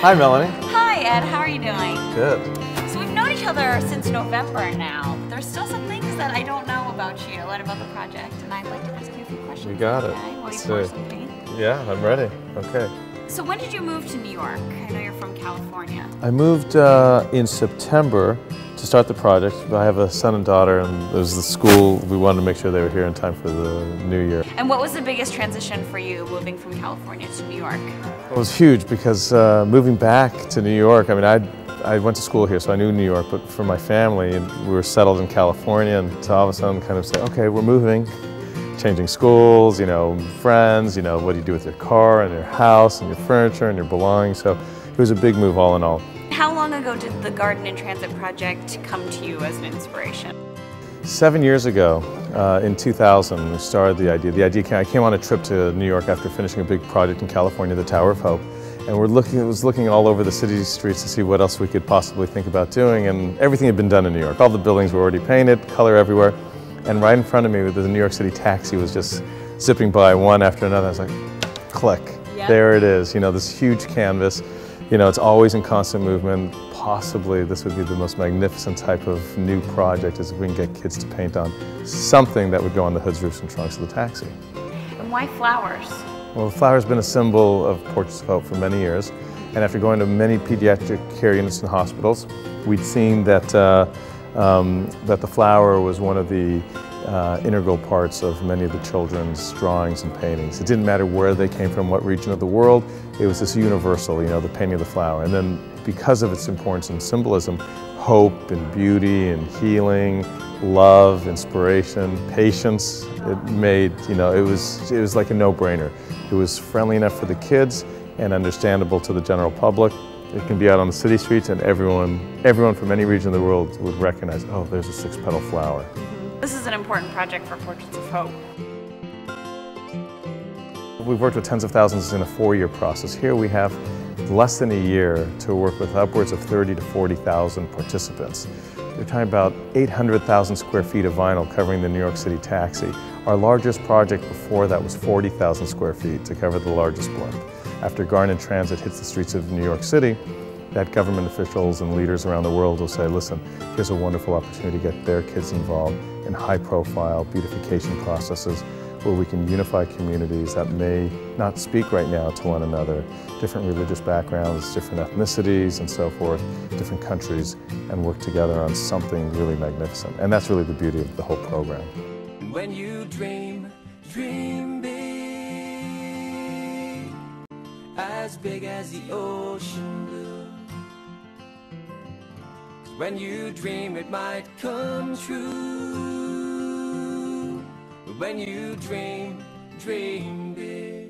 Hi, Melanie. Hi, Ed. How are you doing? Good. So we've known each other since November now, but there's still some things that I don't know about you and about the project, and I'd like to ask you a few questions. You got it. Okay? Will you pour some paint? Yeah, I'm ready. Okay. So when did you move to New York? I know you're from California. I moved in September to start the project. I have a son and daughter, and there's the school. We wanted to make sure they were here in time for the new year. And what was the biggest transition for you moving from California to New York? It was huge because moving back to New York, I mean, I went to school here, so I knew New York, but for my family, we were settled in California, and to all of a sudden kind of say, okay, we're moving, changing schools, you know, friends, you know, what do you do with your car and your house and your furniture and your belongings? So it was a big move all in all. How long ago did the Garden in Transit project come to you as an inspiration? 7 years ago, in 2000, we started the idea. I came on a trip to New York after finishing a big project in California, the Tower of Hope, and was looking all over the city streets to see what else we could possibly think about doing, and everything had been done in New York. All the buildings were already painted, color everywhere, and right in front of me, the New York City taxi was just zipping by one after another. I was like, click, yep. There it is, you know, this huge canvas. You know, it's always in constant movement. Possibly this would be the most magnificent type of new project is if we can get kids to paint on something that would go on the hoods, roofs, and trunks of the taxi. And why flowers? Well, the flower's been a symbol of Portraits of Hope for many years. And after going to many pediatric care units and hospitals, we'd seen that, that the flower was one of the integral parts of many of the children's drawings and paintings. It didn't matter where they came from, what region of the world, it was this universal, you know, the painting of the flower. And then because of its importance and symbolism, hope and beauty and healing, love, inspiration, patience, it made, you know, it was like a no-brainer. It was friendly enough for the kids and understandable to the general public. It can be out on the city streets and everyone from any region of the world would recognize, oh, there's a six-petal flower. This is an important project for Portraits of Hope. We've worked with tens of thousands in a 4-year process. Here we have less than a year to work with upwards of 30 to 40,000 participants. We're talking about 800,000 square feet of vinyl covering the New York City taxi. Our largest project before that was 40,000 square feet to cover the largest blimp. After Garden in Transit hits the streets of New York City, that government officials and leaders around the world will say, listen, here's a wonderful opportunity to get their kids involved in high-profile beautification processes where we can unify communities that may not speak right now to one another, different religious backgrounds, different ethnicities and so forth, different countries, and work together on something really magnificent. And that's really the beauty of the whole program. When you dream, dream big, as big as the ocean blue. When you dream it might come true. When you dream, dream big.